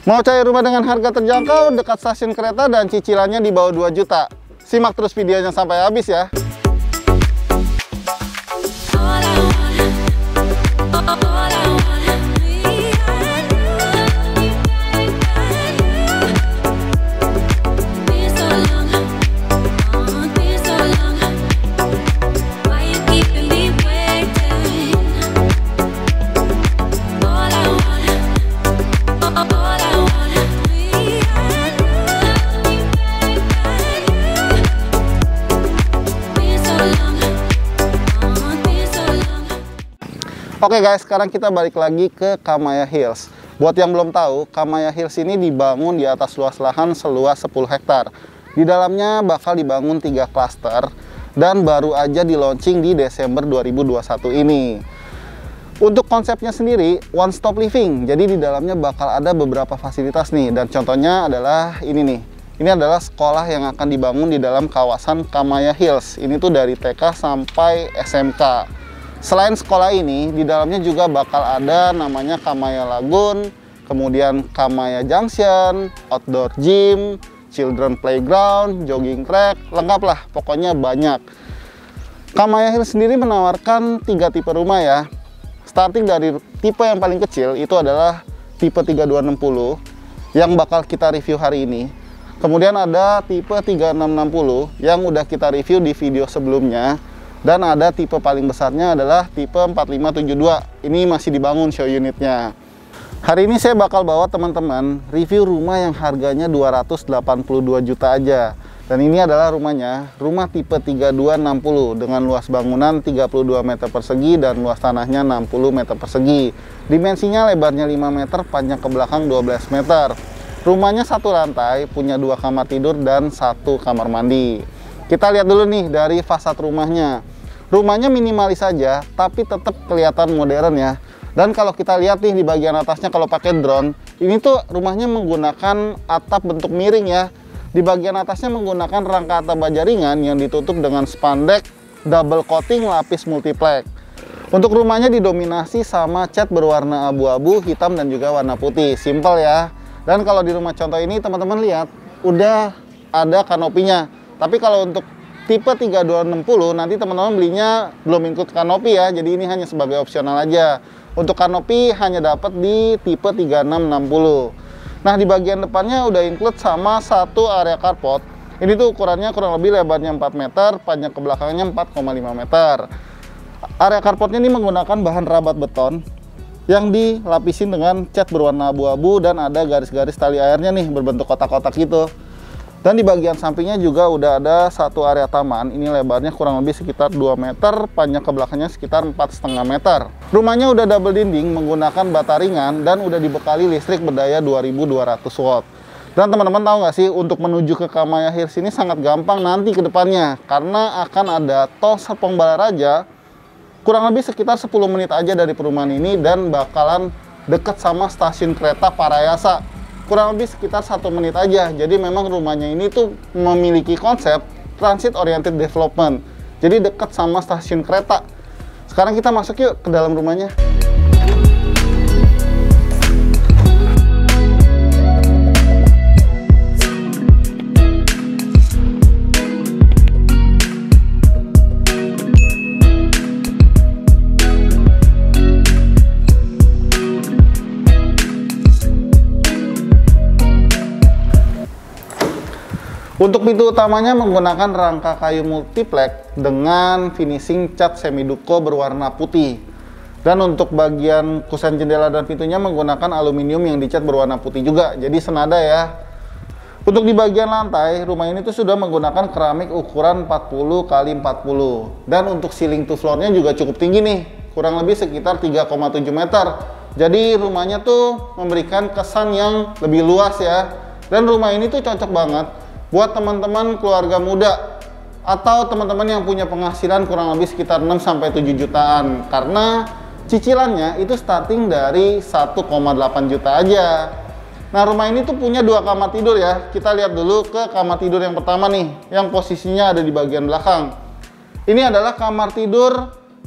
Mau cari rumah dengan harga terjangkau, dekat stasiun kereta, dan cicilannya di bawah 2 juta? Simak terus videonya sampai habis ya. Oke guys, sekarang kita balik lagi ke Kamaya Hills. Buat yang belum tahu, Kamaya Hills ini dibangun di atas luas lahan seluas 10 hektar. Di dalamnya bakal dibangun 3 klaster dan baru aja di launching di Desember 2021 ini. Untuk konsepnya sendiri, one stop living. Jadi di dalamnya bakal ada beberapa fasilitas nih, dan contohnya adalah ini nih. Ini adalah sekolah yang akan dibangun di dalam kawasan Kamaya Hills. Ini tuh dari TK sampai SMK. Selain sekolah ini, di dalamnya juga bakal ada namanya Kamaya Lagoon, kemudian Kamaya Junction, outdoor gym, children playground, jogging track, lengkap lah, pokoknya banyak. Kamaya Hills sendiri menawarkan 3 tipe rumah ya. Starting dari tipe yang paling kecil, itu adalah tipe 3260, yang bakal kita review hari ini. Kemudian ada tipe 3660, yang udah kita review di video sebelumnya. Dan ada tipe paling besarnya adalah tipe 4572. Ini masih dibangun show unitnya. Hari ini saya bakal bawa teman-teman review rumah yang harganya 282 juta aja. Dan ini adalah rumahnya, rumah tipe 3260 dengan luas bangunan 32 meter persegi dan luas tanahnya 60 meter persegi. Dimensinya lebarnya 5 meter, panjang ke belakang 12 meter. Rumahnya 1 lantai, punya 2 kamar tidur dan 1 kamar mandi. Kita lihat dulu nih dari fasad rumahnya. Rumahnya minimalis saja, tapi tetap kelihatan modern ya. Dan kalau kita lihat nih di bagian atasnya kalau pakai drone, ini tuh rumahnya menggunakan atap bentuk miring ya. Di bagian atasnya menggunakan rangka atap baja ringan yang ditutup dengan spandek double coating lapis multiplex. Untuk rumahnya didominasi sama cat berwarna abu-abu, hitam, dan juga warna putih. Simple ya. Dan kalau di rumah contoh ini teman-teman lihat, udah ada kanopinya. Tapi kalau untuk tipe 3260 nanti teman-teman belinya belum include kanopi ya, jadi ini hanya sebagai opsional aja. Untuk kanopi hanya dapat di tipe 3660. Nah, di bagian depannya udah include sama 1 area carport. Ini tuh ukurannya kurang lebih lebarnya 4 meter, panjang ke belakangnya 4,5 meter. Area carportnya ini menggunakan bahan rabat beton yang dilapisin dengan cat berwarna abu-abu dan ada garis-garis tali airnya nih berbentuk kotak-kotak gitu. Dan di bagian sampingnya juga udah ada 1 area taman. Ini lebarnya kurang lebih sekitar 2 meter, panjang ke belakangnya sekitar 4,5 meter. Rumahnya udah double dinding menggunakan bata ringan dan udah dibekali listrik berdaya 2200 watt. Dan teman-teman tahu nggak sih, untuk menuju ke Kamaya Hills ini sangat gampang nanti ke depannya, karena akan ada tol Serpong Balaraja kurang lebih sekitar 10 menit aja dari perumahan ini dan bakalan deket sama stasiun kereta Parayasa. Kurang lebih sekitar 1 menit aja. Jadi memang rumahnya ini tuh memiliki konsep transit oriented development. Jadi dekat sama stasiun kereta. Sekarang kita masuk yuk ke dalam rumahnya. Untuk pintu utamanya menggunakan rangka kayu multiplex dengan finishing cat semiduko berwarna putih. Dan untuk bagian kusen jendela dan pintunya menggunakan aluminium yang dicat berwarna putih juga, jadi senada ya. Untuk di bagian lantai, rumah ini tuh sudah menggunakan keramik ukuran 40 x 40. Dan untuk ceiling to floor-nya juga cukup tinggi nih, kurang lebih sekitar 3,7 meter. Jadi rumahnya tuh memberikan kesan yang lebih luas ya. Dan rumah ini tuh cocok banget buat teman-teman keluarga muda atau teman-teman yang punya penghasilan kurang lebih sekitar 6-7 jutaan, karena cicilannya itu starting dari 1,8 juta aja. Nah, rumah ini tuh punya 2 kamar tidur ya. Kita lihat dulu ke kamar tidur yang pertama nih, yang posisinya ada di bagian belakang. Ini adalah kamar tidur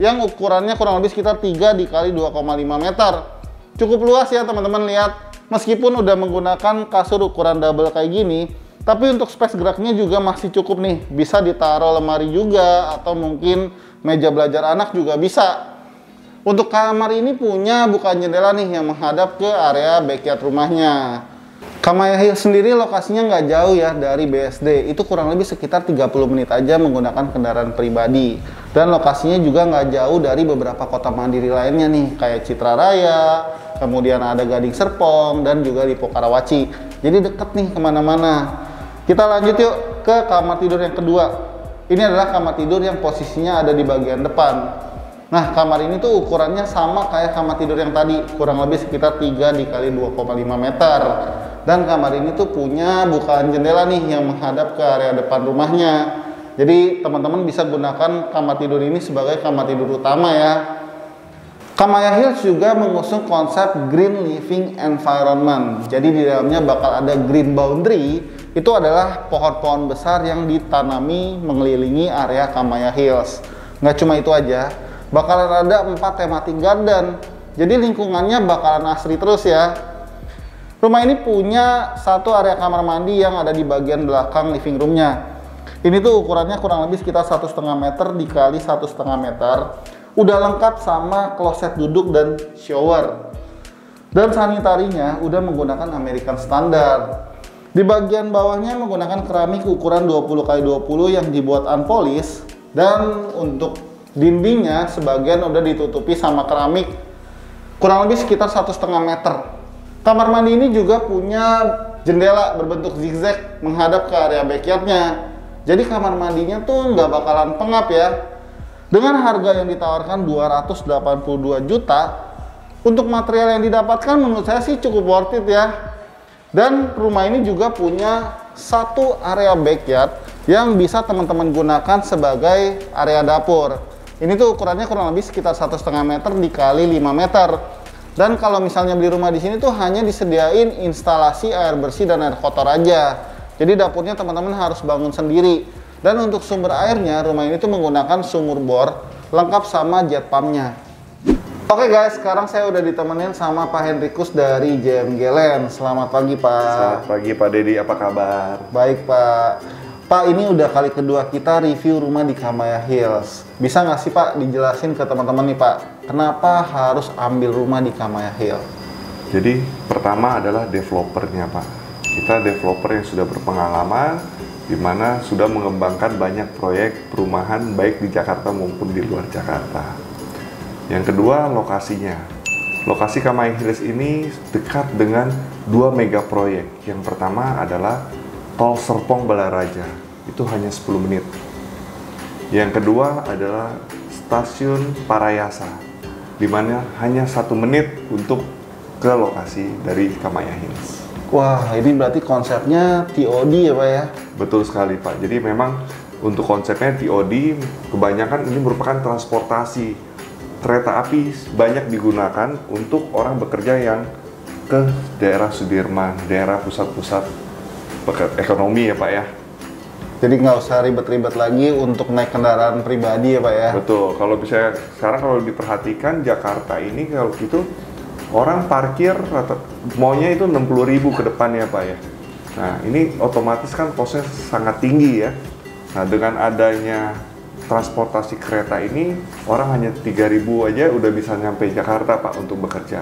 yang ukurannya kurang lebih sekitar 3 x 2,5 meter. Cukup luas ya teman-teman, lihat. meskipun udah menggunakan kasur ukuran double kayak gini, tapi untuk space geraknya juga masih cukup nih. Bisa ditaruh lemari juga, atau mungkin meja belajar anak juga bisa. Untuk kamar ini punya bukan jendela nih yang menghadap ke area backyard rumahnya. Kamaya Hills sendiri lokasinya nggak jauh ya dari BSD, itu kurang lebih sekitar 30 menit aja menggunakan kendaraan pribadi. Dan lokasinya juga nggak jauh dari beberapa kota mandiri lainnya nih, kayak Citra Raya, kemudian ada Gading Serpong, dan juga Lipo Karawaci. Jadi deket nih kemana-mana. Kita lanjut yuk ke kamar tidur yang kedua. Ini adalah kamar tidur yang posisinya ada di bagian depan. Nah, kamar ini tuh ukurannya sama kayak kamar tidur yang tadi, kurang lebih sekitar 3 dikali 2,5 meter. Dan kamar ini tuh punya bukaan jendela nih yang menghadap ke area depan rumahnya. Jadi teman-teman bisa gunakan kamar tidur ini sebagai kamar tidur utama ya. Kamaya Hills juga mengusung konsep green living environment. Jadi di dalamnya bakal ada green boundary. Itu adalah pohon-pohon besar yang ditanami mengelilingi area Kamaya Hills. Nggak cuma itu aja, bakalan ada 4 thematic garden. Jadi lingkungannya bakalan asri terus ya. Rumah ini punya satu area kamar mandi yang ada di bagian belakang living roomnya. Ini tuh ukurannya kurang lebih sekitar 1,5 meter dikali 1,5 meter. Udah lengkap sama kloset duduk dan shower. Dan sanitarinya udah menggunakan American Standard. Di bagian bawahnya menggunakan keramik ukuran 20x20 yang dibuat unpolished. Dan untuk dindingnya sebagian udah ditutupi sama keramik. Kurang lebih sekitar 1,5 meter. Kamar mandi ini juga punya jendela berbentuk zigzag menghadap ke area backyardnya. Jadi kamar mandinya tuh nggak bakalan pengap ya. Dengan harga yang ditawarkan 282 juta, untuk material yang didapatkan menurut saya sih cukup worth it ya. Dan rumah ini juga punya satu area backyard yang bisa teman-teman gunakan sebagai area dapur. Ini tuh ukurannya kurang lebih sekitar 1,5 meter dikali 5 meter. Dan kalau misalnya beli rumah di sini tuh hanya disediain instalasi air bersih dan air kotor aja. Jadi dapurnya teman-teman harus bangun sendiri. Dan untuk sumber airnya, rumah ini tuh menggunakan sumur bor lengkap sama jet pumpnya. Oke guys, sekarang saya udah ditemenin sama Pak Hendrikus dari JMG Land. Selamat pagi Pak. Selamat pagi Pak Dedi, apa kabar? Baik Pak. Pak, ini udah kali kedua kita review rumah di Kamaya Hills. Bisa nggak sih Pak dijelasin ke teman-teman nih Pak, kenapa harus ambil rumah di Kamaya Hills? Jadi pertama adalah developernya Pak. Kita developer yang sudah berpengalaman, di mana sudah mengembangkan banyak proyek perumahan baik di Jakarta maupun di luar Jakarta. Yang kedua, lokasinya. Lokasi Kamaya Hills ini dekat dengan 2 mega proyek. Yang pertama adalah Tol Serpong Balaraja, itu hanya 10 menit. Yang kedua adalah Stasiun Parayasa, di mana hanya 1 menit untuk ke lokasi dari Kamaya Hills. Wah, ini berarti konsepnya TOD ya Pak ya? Betul sekali Pak, jadi memang untuk konsepnya TOD, kebanyakan ini merupakan transportasi. Kereta api banyak digunakan untuk orang bekerja yang ke daerah Sudirman, daerah pusat-pusat ekonomi ya Pak ya. Jadi nggak usah ribet-ribet lagi untuk naik kendaraan pribadi ya Pak ya? Betul, kalau bisa sekarang kalau diperhatikan Jakarta ini kalau gitu orang parkir atau maunya itu 60.000 ke depan ya Pak ya. Nah ini otomatis kan kosnya sangat tinggi ya. Nah dengan adanya transportasi kereta ini orang hanya 3.000 aja udah bisa nyampe Jakarta Pak untuk bekerja.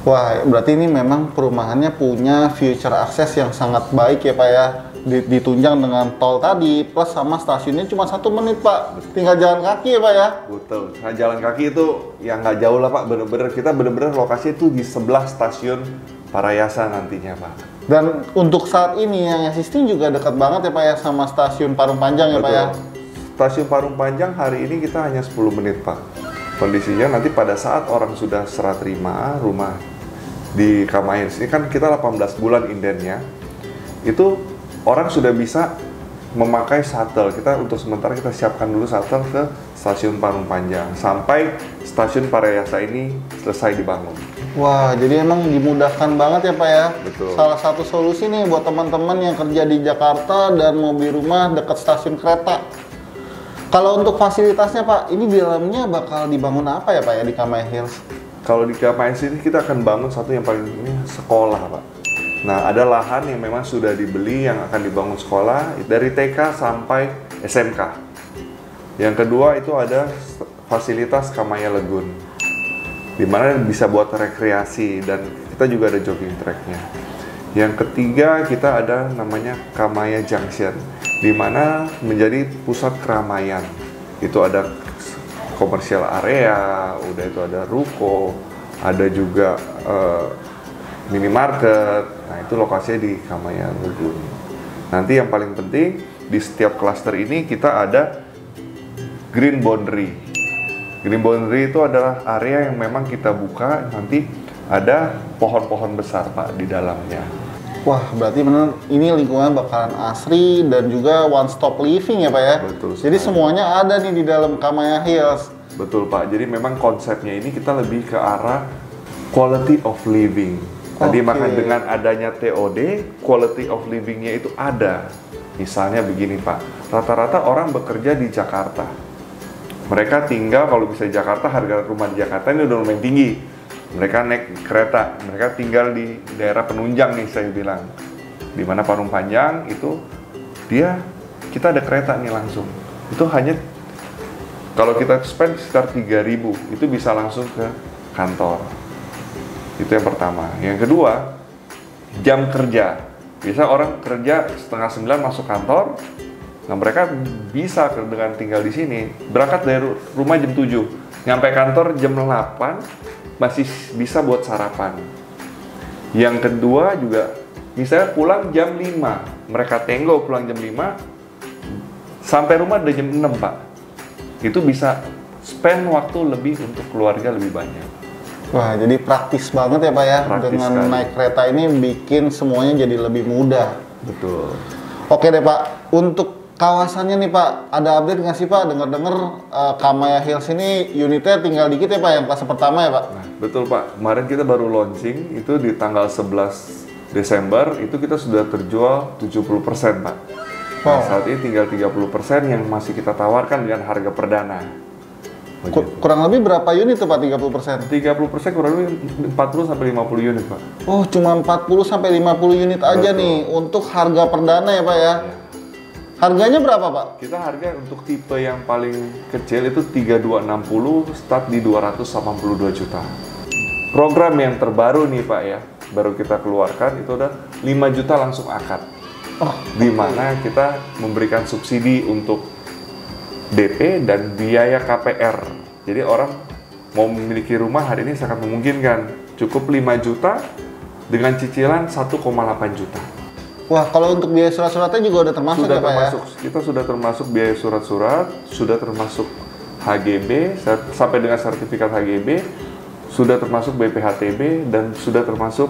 Wah, berarti ini memang perumahannya punya future access yang sangat baik ya Pak ya. Ditunjang dengan tol tadi, plus sama stasiunnya cuma 1 menit Pak. Tinggal jalan kaki ya Pak ya. Betul, nah, jalan kaki itu yang nggak jauh lah Pak. Kita bener-bener lokasi itu di sebelah stasiun Parayasa nantinya Pak. Dan untuk saat ini yang existing juga dekat banget ya Pak ya sama stasiun Parung Panjang ya Pak ya. Stasiun Parung Panjang hari ini kita hanya 10 menit Pak. Kondisinya nanti pada saat orang sudah serah terima rumah di Kamaya Hills ini kan kita 18 bulan indennya, itu orang sudah bisa memakai shuttle. Kita untuk sementara kita siapkan dulu shuttle ke stasiun Parung Panjang sampai stasiun Parayasa ini selesai dibangun. Wah, jadi emang dimudahkan banget ya Pak ya. Betul. Salah satu solusi nih buat teman-teman yang kerja di Jakarta dan mau beli rumah dekat stasiun kereta. Kalau untuk fasilitasnya Pak, ini di dalamnya bakal dibangun apa ya Pak ya di Kamaya Hills? Kalau di Kamaya sini kita akan bangun satu yang paling ini sekolah, Pak. Nah, ada lahan yang memang sudah dibeli yang akan dibangun sekolah dari TK sampai SMK. Yang kedua itu ada fasilitas Kamaya Lagoon, di mana bisa buat rekreasi dan kita juga ada jogging tracknya. Yang ketiga kita ada namanya Kamaya Junction, di mana menjadi pusat keramaian. Itu ada komersial area, udah itu ada ruko, ada juga minimarket. Nah, itu lokasinya di Kamaya Lagoon. Nanti yang paling penting di setiap klaster ini kita ada green boundary. Green boundary itu adalah area yang memang kita buka, nanti ada pohon-pohon besar, Pak, di dalamnya. Wah, berarti benar ini lingkungan bakalan asri dan juga one stop living ya, Pak ya? Betul. Jadi semuanya ada nih di dalam Kamaya Hills. Betul, Pak. Jadi memang konsepnya ini kita lebih ke arah quality of living. Tadi maka dengan adanya TOD, quality of living-nya itu ada. Misalnya begini, Pak. Rata-rata orang bekerja di Jakarta. Mereka tinggal, kalau bisa di Jakarta, harga rumah di Jakarta ini udah lumayan tinggi. Mereka naik kereta, mereka tinggal di daerah penunjang nih saya bilang. Di mana Parung Panjang itu kita ada kereta nih langsung. Itu hanya kalau kita spend sekitar 3.000, itu bisa langsung ke kantor. Itu yang pertama. Yang kedua, jam kerja. Biasa orang kerja 8:30 masuk kantor. Nah, mereka bisa dengan tinggal di sini. Berangkat dari rumah jam 7, nyampe kantor jam 8, masih bisa buat sarapan. Yang kedua juga, misalnya pulang jam 5, mereka tenggo pulang jam 5, sampai rumah udah jam 6, Pak. Itu bisa spend waktu lebih untuk keluarga lebih banyak. Wah, jadi praktis banget ya, Pak ya. Praktis dengan sekali. naik kereta ini bikin semuanya jadi lebih mudah. Betul. Oke deh, Pak. Untuk kawasannya nih, Pak, ada update nggak sih, Pak? Dengar-dengar Kamaya Hills ini unitnya tinggal dikit ya, Pak, yang kelas pertama ya, Pak? Nah, betul, Pak. Kemarin kita baru launching, itu di tanggal 11 Desember, itu kita sudah terjual 70%, Pak. Nah, saat ini tinggal 30% yang masih kita tawarkan dengan harga perdana. Kurang lebih berapa unit tuh, Pak, 30%? 30% kurang lebih 40-50 unit, Pak. Oh, cuma 40-50 unit aja Betul. nih untuk harga perdana ya, Pak ya? Ya. Harganya berapa, Pak? Kita harga untuk tipe yang paling kecil itu 3260, start di 282 juta. Program yang terbaru nih, Pak ya, baru kita keluarkan itu udah 5 juta langsung akad. Di mana kita memberikan subsidi untuk DP dan biaya KPR. Jadi orang mau memiliki rumah hari ini sangat memungkinkan. Cukup 5 juta dengan cicilan 1,8 juta. Wah, kalau untuk biaya surat-suratnya juga udah termasuk Sudah ya, Pak termasuk, kita sudah termasuk biaya surat-surat, sudah termasuk HGB, sampai dengan sertifikat HGB, sudah termasuk BPHTB, dan sudah termasuk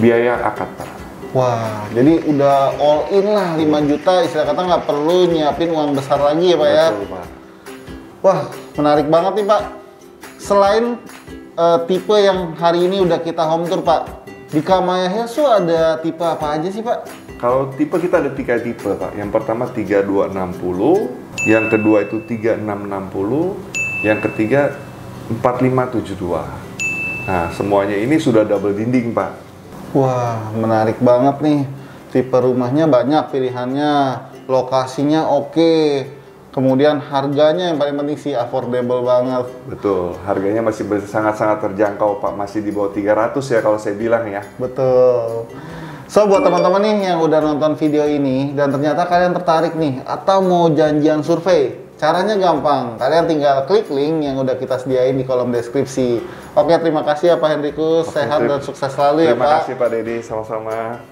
biaya akad, Pak. Wah, jadi udah all in lah 5 juta, istilah kata nggak perlu nyiapin uang besar lagi ya, Pak ya? Betul, Pak. Wah, menarik banget nih, Pak. Selain tipe yang hari ini udah kita home tour, Pak, di Kamaya Hills ada tipe apa aja sih, Pak? Kalau tipe kita ada 3 tipe, Pak. Yang pertama 3260, yang kedua itu 3660, yang ketiga 4572. Nah, semuanya ini sudah double dinding, Pak. Wah, menarik banget nih. Tipe rumahnya banyak pilihannya, lokasinya oke. Kemudian harganya yang paling penting sih affordable banget. Betul, harganya masih sangat-sangat terjangkau, Pak. Masih di bawah 300 ya kalau saya bilang ya. Betul. So, buat teman-teman nih yang udah nonton video ini dan ternyata kalian tertarik nih atau mau janjian survei, caranya gampang. Kalian tinggal klik link yang udah kita sediain di kolom deskripsi. Oke, terima kasih ya Pak Hendrikus. Sehat dan sukses selalu ya Pak. Terima kasih Pak Dedi, sama-sama.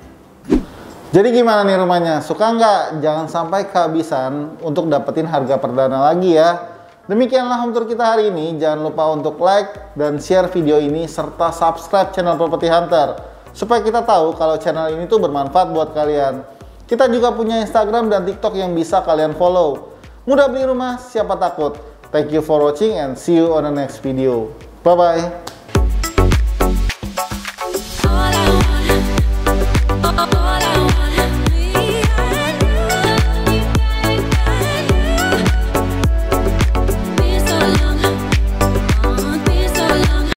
Jadi gimana nih rumahnya? Suka nggak? Jangan sampai kehabisan untuk dapetin harga perdana lagi ya. Demikianlah home tour kita hari ini. Jangan lupa untuk like dan share video ini serta subscribe channel Property Hunter supaya kita tahu kalau channel ini tuh bermanfaat buat kalian. Kita juga punya Instagram dan TikTok yang bisa kalian follow. Mudah beli rumah, siapa takut? Thank you for watching and see you on the next video. Bye-bye.